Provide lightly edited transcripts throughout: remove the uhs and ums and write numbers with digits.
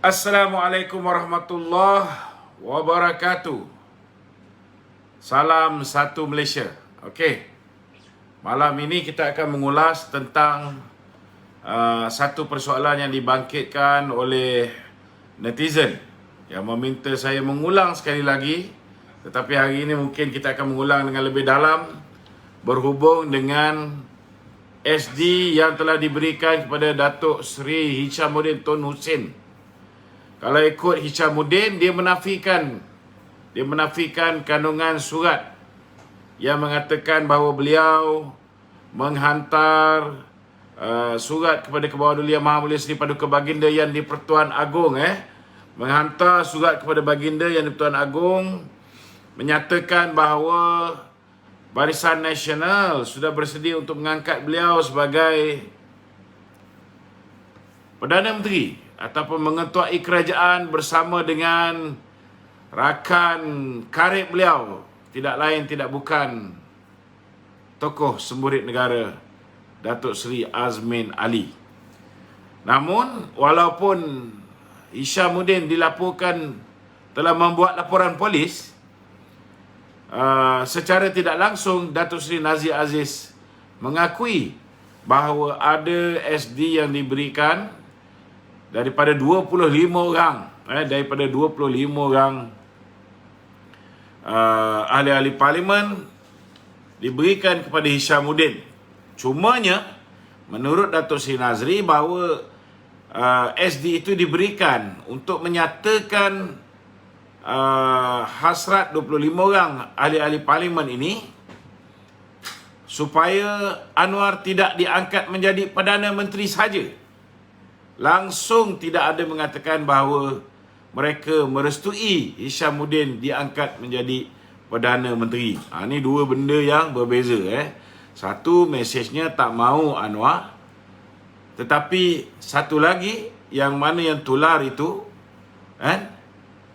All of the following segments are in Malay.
Assalamualaikum warahmatullahi wabarakatuh. Salam satu Malaysia. Okey. Malam ini kita akan mengulas tentang satu persoalan yang dibangkitkan oleh netizen yang meminta saya mengulang sekali lagi. Tetapi hari ini mungkin kita akan mengulang dengan lebih dalam berhubung dengan SD yang telah diberikan kepada Datuk Seri Hishamuddin Tun Hussein. Kalau ikut Hishamuddin, dia menafikan kandungan surat yang mengatakan bahawa beliau menghantar surat kepada Kebawah Duli Yang Maha Mulia Seri Paduka Baginda yang di Pertuan Agong menghantar surat kepada Baginda yang di Pertuan Agong menyatakan bahawa Barisan Nasional sudah bersedia untuk mengangkat beliau sebagai Perdana Menteri ataupun mengetuai kerajaan bersama dengan rakan karib beliau, tidak lain tidak bukan tokoh semburit negara Datuk Seri Azmin Ali. Namun walaupun Hishamuddin dilaporkan telah membuat laporan polis, secara tidak langsung Datuk Seri Nazir Aziz mengakui bahawa ada SD yang diberikan daripada 25 orang ahli-ahli parlimen diberikan kepada Hishamuddin. Cumanya menurut Datuk Seri Nazri bahawa SD itu diberikan untuk menyatakan hasrat 25 orang ahli-ahli parlimen ini supaya Anwar tidak diangkat menjadi Perdana Menteri saja. Langsung tidak ada mengatakan bahawa mereka merestui Hishamuddin diangkat menjadi Perdana Menteri. Ini dua benda yang berbeza. Satu, mesejnya tak mahu Anwar. Tetapi satu lagi, yang mana yang tular itu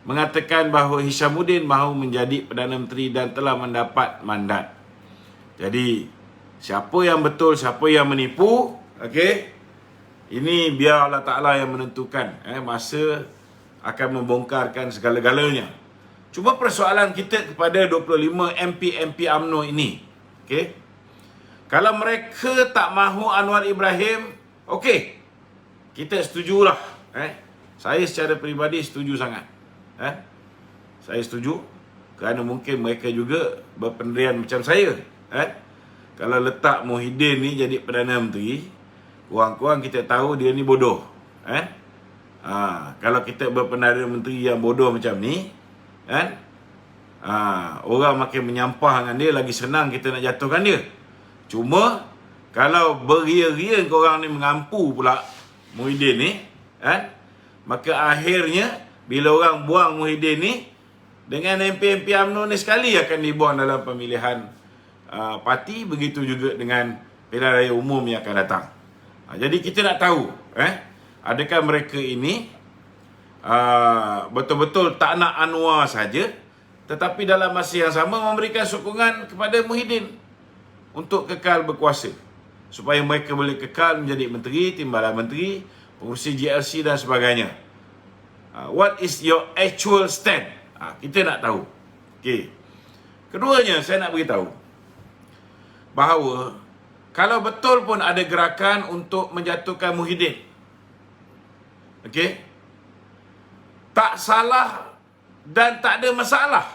mengatakan bahawa Hishamuddin mahu menjadi Perdana Menteri dan telah mendapat mandat. Jadi siapa yang betul, siapa yang menipu, ini biar Allah Ta'ala yang menentukan. Masa akan membongkarkan segala-galanya. Cuma persoalan kita kepada 25 MP UMNO ini, kalau mereka tak mahu Anwar Ibrahim, kita setujulah. Saya secara peribadi setuju sangat. Saya setuju kerana mungkin mereka juga berpendirian macam saya. Kalau letak Muhyiddin ni jadi Perdana Menteri, kurang-kurang kita tahu dia ni bodoh. Kalau kita berperdana menteri yang bodoh macam ni, orang makin menyampah dengan dia, lagi senang kita nak jatuhkan dia. Cuma kalau beria-ria korang ni mengampu pula Muhyiddin ni, maka akhirnya bila orang buang Muhyiddin ni, dengan MP UMNO ni sekali akan dibuang dalam pemilihan parti, begitu juga dengan pilihan raya umum yang akan datang. Jadi kita nak tahu, adakah mereka ini betul-betul tak nak Anwar saja, tetapi dalam masa yang sama memberikan sokongan kepada Muhyiddin untuk kekal berkuasa, supaya mereka boleh kekal menjadi menteri, timbalan menteri, pengurusi GLC dan sebagainya. What is your actual stand? Kita nak tahu. Keduanya, saya nak beritahu bahawa kalau betul pun ada gerakan untuk menjatuhkan Muhyiddin, tak salah dan tak ada masalah,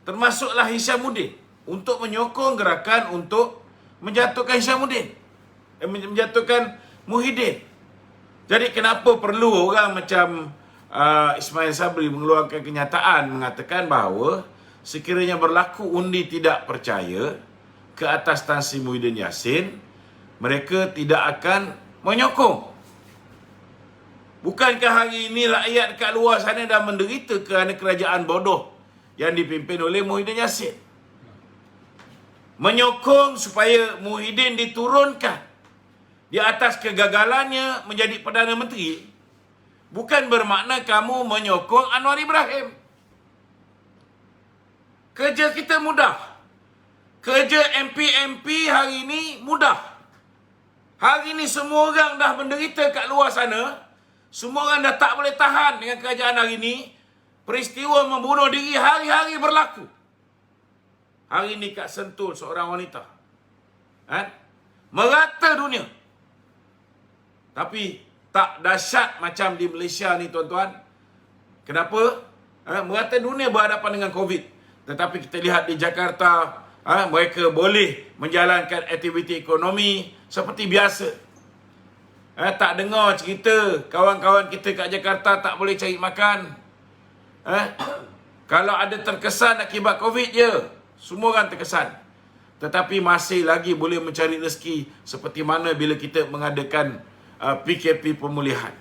termasuklah Hishamuddin, untuk menyokong gerakan untuk menjatuhkan Hishamuddin, menjatuhkan Muhyiddin. Jadi kenapa perlu orang macam Ismail Sabri mengeluarkan kenyataan mengatakan bahawa sekiranya berlaku undi tidak percaya ke atas Tan Sri Muhyiddin Yassin, mereka tidak akan menyokong? Bukankah hari ini rakyat kat luar sana dah menderita kerana kerajaan bodoh yang dipimpin oleh Muhyiddin Yassin? Menyokong supaya Muhyiddin diturunkan di atas kegagalannya menjadi Perdana Menteri bukan bermakna kamu menyokong Anwar Ibrahim. Kerja kita mudah. Kerja MP hari ini mudah. Hari ini semua orang dah menderita kat luar sana Semua orang dah tak boleh tahan dengan kerajaan hari ini. Peristiwa membunuh diri hari-hari berlaku. Hari ini kat Sentul seorang wanita. Merata dunia. Tapi tak dahsyat macam di Malaysia ni tuan-tuan. Kenapa? Merata dunia berhadapan dengan COVID. Tetapi kita lihat di Jakarta, mereka boleh menjalankan aktiviti ekonomi seperti biasa. Tak dengar cerita kawan-kawan kita kat Jakarta tak boleh cari makan. Kalau ada terkesan akibat COVID je, semua orang terkesan. Tetapi masih lagi boleh mencari rezeki seperti mana bila kita mengadakan PKP pemulihan.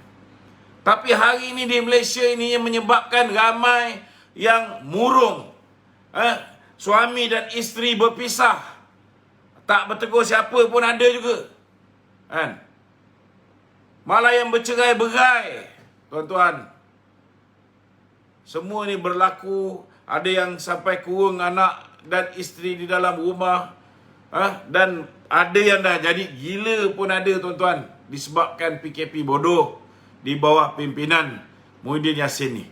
Tapi hari ini di Malaysia ini yang menyebabkan ramai yang murung. Suami dan isteri berpisah. Tak bertegur siapa pun ada juga. Malah yang bercerai-berai, tuan-tuan. Semua ni berlaku. Ada yang sampai kurung anak dan isteri di dalam rumah. Dan ada yang dah jadi gila pun ada, tuan-tuan. Disebabkan PKP bodoh di bawah pimpinan Muhyiddin Yassin ni.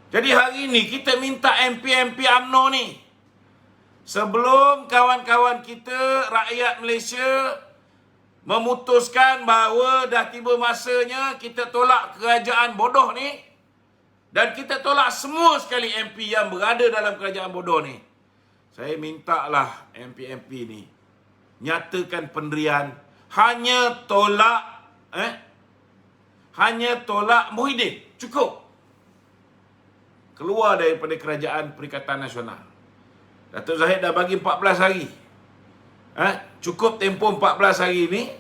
Jadi hari ini kita minta MP-MP UMNO ni. Sebelum kawan-kawan kita, rakyat Malaysia memutuskan bahawa dah tiba masanya kita tolak kerajaan bodoh ni, dan kita tolak semua sekali MP yang berada dalam kerajaan bodoh ni. Saya mintalah MP-MP ni nyatakan pendirian, hanya tolak Muhyiddin, cukup. Keluar daripada kerajaan Perikatan Nasional. Datuk Zahid dah bagi 14 hari. Cukup tempoh 14 hari ni.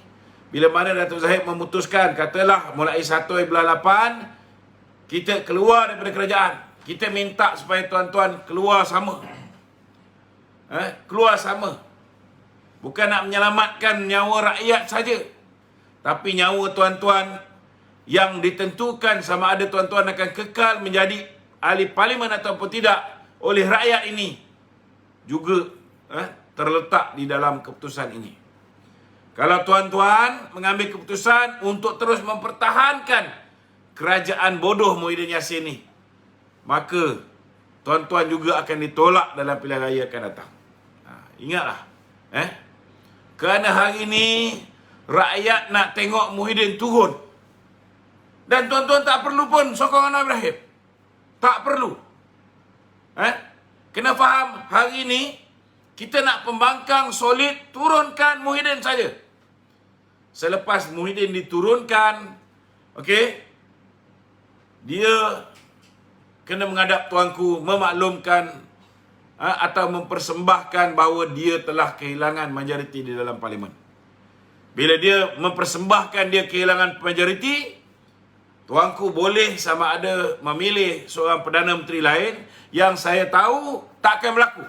Bila mana Datuk Zahid memutuskan, katalah mulai 1 bulan 8 kita keluar daripada kerajaan. Kita minta supaya tuan-tuan keluar sama. Keluar sama. Bukan nak menyelamatkan nyawa rakyat saja, tapi nyawa tuan-tuan yang ditentukan sama ada tuan-tuan akan kekal menjadi ahli parlimen ataupun tidak oleh rakyat ini juga terletak di dalam keputusan ini. Kalau tuan-tuan mengambil keputusan untuk terus mempertahankan kerajaan bodoh Muhyiddin Yassin ni, maka tuan-tuan juga akan ditolak dalam pilihan raya akan datang. Ingatlah. Kerana hari ini rakyat nak tengok Muhyiddin turun. Dan tuan-tuan tak perlu pun sokong Anwar Ibrahim. Tak perlu. Kena faham, hari ini kita nak pembangkang solid, turunkan Muhyiddin saja. Selepas Muhyiddin diturunkan, dia kena menghadap tuanku, memaklumkan atau mempersembahkan bahawa dia telah kehilangan majoriti di dalam parlimen. Bila dia mempersembahkan dia kehilangan majoriti, tuanku boleh sama ada memilih seorang Perdana Menteri lain yang saya tahu takkan berlaku.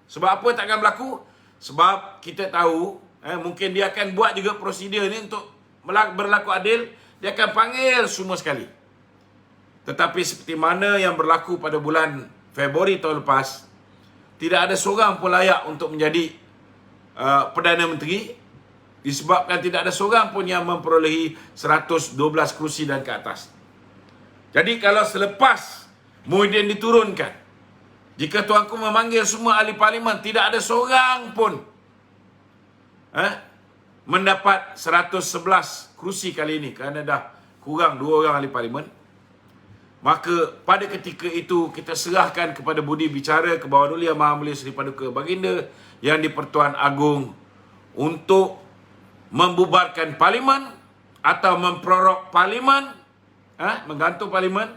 Sebab apa takkan berlaku? Sebab kita tahu mungkin dia akan buat juga prosedur ni untuk berlaku adil. Dia akan panggil semua sekali. Tetapi seperti mana yang berlaku pada bulan Februari tahun lepas, tidak ada seorang pun layak untuk menjadi Perdana Menteri, disebabkan tidak ada seorang pun yang memperolehi 112 kerusi dan ke atas. Jadi kalau selepas Muhyiddin diturunkan, jika tuanku memanggil semua ahli parlimen, tidak ada seorang pun mendapat 111 kerusi kali ini, kerana dah kurang 2 orang ahli parlimen, maka pada ketika itu kita serahkan kepada budi bicara ke bawah Duli Yang Maha Mulia Seri Paduka Baginda yang di-Pertuan Agong untuk membubarkan parlimen atau memprorok parlimen, menggantung parlimen,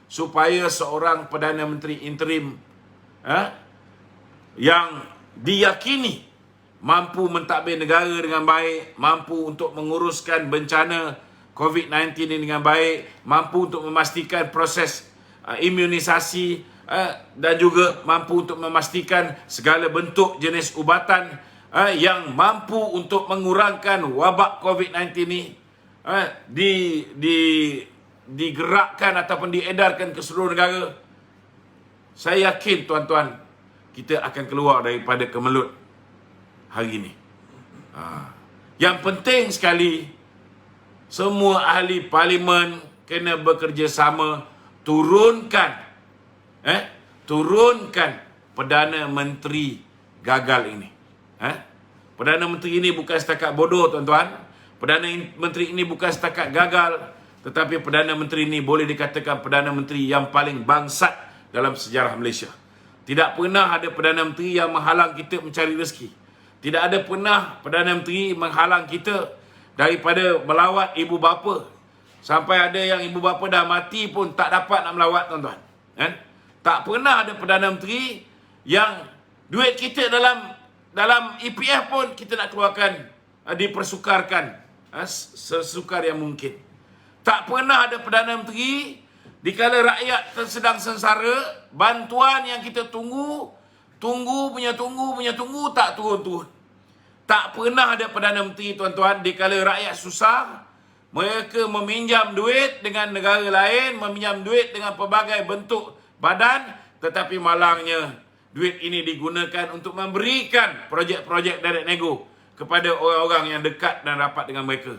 supaya seorang Perdana Menteri interim yang diyakini mampu mentadbir negara dengan baik, mampu untuk menguruskan bencana COVID-19 ini dengan baik, mampu untuk memastikan proses imunisasi dan juga mampu untuk memastikan segala bentuk jenis ubatan yang mampu untuk mengurangkan wabak COVID-19 ini digerakkan ataupun diedarkan ke seluruh negara. Saya yakin tuan-tuan, kita akan keluar daripada kemelut hari ini. Yang penting sekali, Semua ahli parlimen kena bekerjasama turunkan Perdana Menteri gagal ini. Perdana Menteri ini bukan setakat bodoh, tuan-tuan. Perdana Menteri ini bukan setakat gagal, tetapi Perdana Menteri ini boleh dikatakan Perdana Menteri yang paling bangsat dalam sejarah Malaysia. Tidak pernah ada Perdana Menteri yang menghalang kita mencari rezeki. Tidak ada pernah Perdana Menteri menghalang kita daripada melawat ibu bapa. Sampai ada yang ibu bapa dah mati pun tak dapat nak melawat, tuan-tuan. Tak pernah ada Perdana Menteri yang duit kita dalam EPF pun kita nak keluarkan, dipersukarkan sesukar yang mungkin. Tak pernah ada Perdana Menteri dikala rakyat sedang sengsara, bantuan yang kita tunggu tak turun-turun. Tak pernah ada Perdana Menteri, tuan-tuan, dikala rakyat susah, mereka meminjam duit dengan negara lain, meminjam duit dengan pelbagai bentuk badan, tetapi malangnya duit ini digunakan untuk memberikan projek-projek direct nego kepada orang-orang yang dekat dan rapat dengan mereka.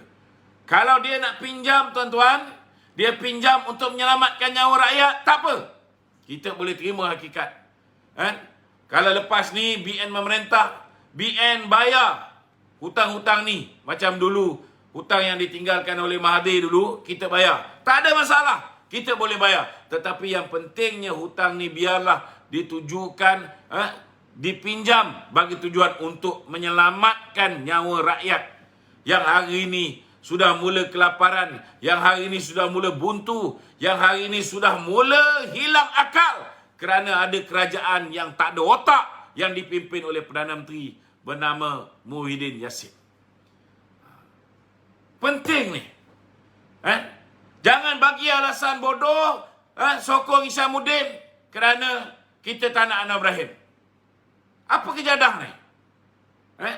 Kalau dia nak pinjam, tuan-tuan, dia pinjam untuk menyelamatkan nyawa rakyat, tak apa. Kita boleh terima hakikat. Kalau lepas ni BN memerintah, BN bayar hutang-hutang ni. Macam dulu, hutang yang ditinggalkan oleh Mahathir dulu, kita bayar. Tak ada masalah, kita boleh bayar. Tetapi yang pentingnya hutang ni biarlah ditujukan, dipinjam bagi tujuan untuk menyelamatkan nyawa rakyat yang hari ini sudah mula kelaparan, yang hari ini sudah mula buntu, yang hari ini sudah mula hilang akal kerana ada kerajaan yang tak ada otak yang dipimpin oleh Perdana Menteri bernama Muhyiddin Yassin. Penting ni. Jangan bagi alasan bodoh, sokong Isyamuddin kerana kita tak nak Anwar Ibrahim. Apa kejadah ni?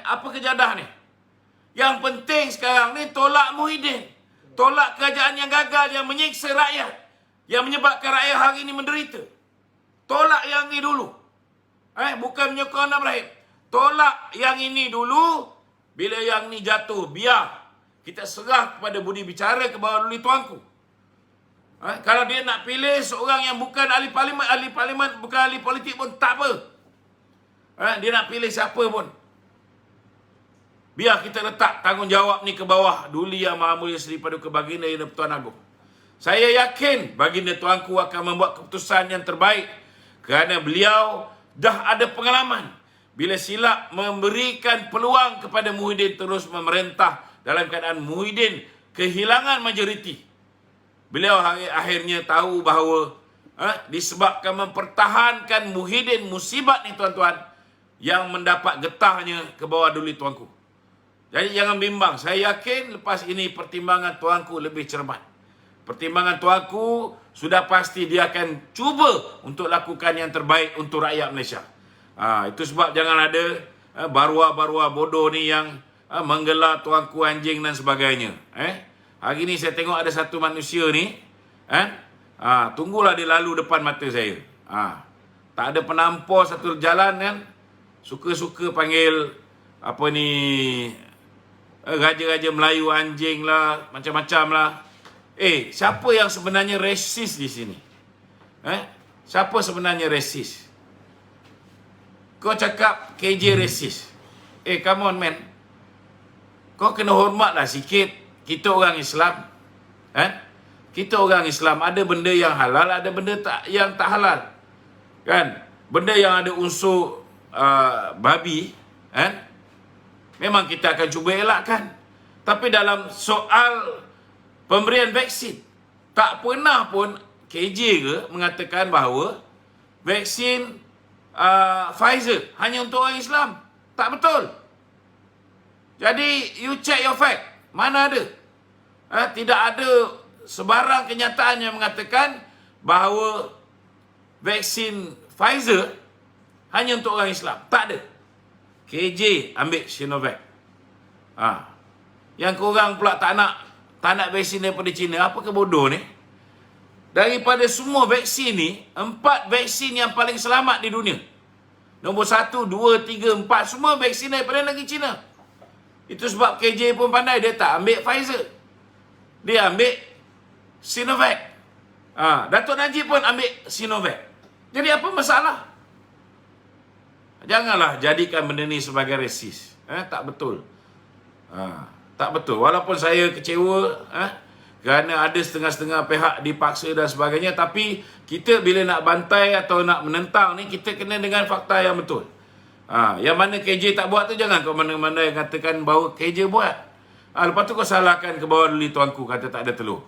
Apa kejadah ni? Yang penting sekarang ni tolak Muhyiddin. Tolak kerajaan yang gagal, yang menyiksa rakyat, yang menyebabkan rakyat hari ini menderita. Tolak yang ni dulu. Bukan menyokong Anwar Ibrahim. Tolak yang ini dulu. Bila yang ni jatuh, biar kita serah kepada budi bicara ke bawah dulu, tuanku. Kalau dia nak pilih seorang yang bukan ahli parlimen, bukan ahli politik pun tak apa. Dia nak pilih siapa pun, biar kita letak tanggungjawab ni ke bawah Duli Yang Maha Mulia Seri Paduka Baginda Yang Pertuan Agong. Saya yakin Baginda Tuanku akan membuat keputusan yang terbaik kerana beliau dah ada pengalaman bila silap memberikan peluang kepada Muhyiddin terus memerintah dalam keadaan Muhyiddin kehilangan majoriti. Beliau akhirnya tahu bahawa disebabkan mempertahankan Muhyiddin musibat ni, tuan-tuan, yang mendapat getahnya ke bawah Duli tuanku. Jadi jangan bimbang. Saya yakin lepas ini pertimbangan tuanku lebih cermat. Pertimbangan tuanku sudah pasti dia akan cuba untuk lakukan yang terbaik untuk rakyat Malaysia. Itu sebab jangan ada barua-barua bodoh ni yang menggelar tuanku anjing dan sebagainya. Hari ni saya tengok ada satu manusia ni, tunggulah dia lalu depan mata saya. Tak ada penampor satu jalan kan, suka-suka panggil apa ni, raja-raja Melayu anjing lah, macam-macam lah. Siapa yang sebenarnya resis di sini? Siapa sebenarnya resis? Kau cakap KJ resis. Come on man. Kau kena hormatlah sikit. Kita orang Islam. Kita orang Islam, ada benda yang halal, ada benda yang tak halal. Kan? Benda yang ada unsur babi, memang kita akan cuba elakkan. Tapi dalam soal pemberian vaksin, tak pernah pun KJ ke mengatakan bahawa vaksin Pfizer hanya untuk orang Islam. Tak betul. Jadi you check your fact. Mana ada? Tidak ada sebarang kenyataan yang mengatakan bahawa vaksin Pfizer hanya untuk orang Islam. Tak ada. KJ ambil Sinovac. Yang korang pula tak nak vaksin daripada China. Apa kebodoh ni? Daripada semua vaksin ni, 4 vaksin yang paling selamat di dunia. Nombor 1, 2, 3, 4, semua vaksin daripada negeri China. Itu sebab KJ pun pandai, dia tak ambil Pfizer. Dia ambil Sinovac. Datuk Najib pun ambil Sinovac. Jadi apa masalah? Janganlah jadikan benda ni sebagai resis. Tak betul. Tak betul. Walaupun saya kecewa kerana ada setengah-setengah pihak dipaksa dan sebagainya, tapi kita bila nak bantai atau nak menentang ni, kita kena dengan fakta yang betul. Yang mana KJ tak buat tu, jangan kau mana-mana yang katakan bahawa KJ buat. Lepas tu kau salahkan ke bawah duli tuanku kata tak ada telur.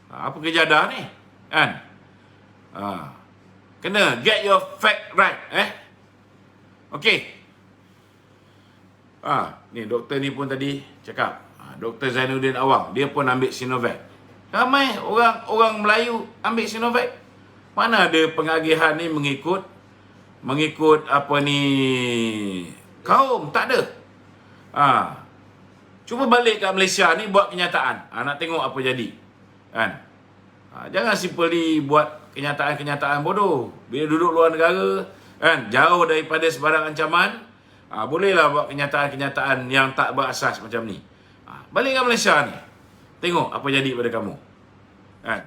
Apa kejadah ni? Kan? Kena get your fact right. Okey. Ni doktor ni pun tadi cakap. Dr. Zainuddin Awang, dia pun ambil Sinovac. Ramai orang Melayu ambil Sinovac. Mana ada pengagihan ni mengikut apa ni kaum, tak ada. Cuba balik kat Malaysia ni buat kenyataan. Nak tengok apa jadi. Kan? Jangan simply buat kenyataan-kenyataan bodoh. Bila duduk luar negara, kan, jauh daripada sebarang ancaman, bolehlah buat kenyataan-kenyataan yang tak berasas macam ni. Balik ke Malaysia ni, tengok apa jadi pada kamu. Kan?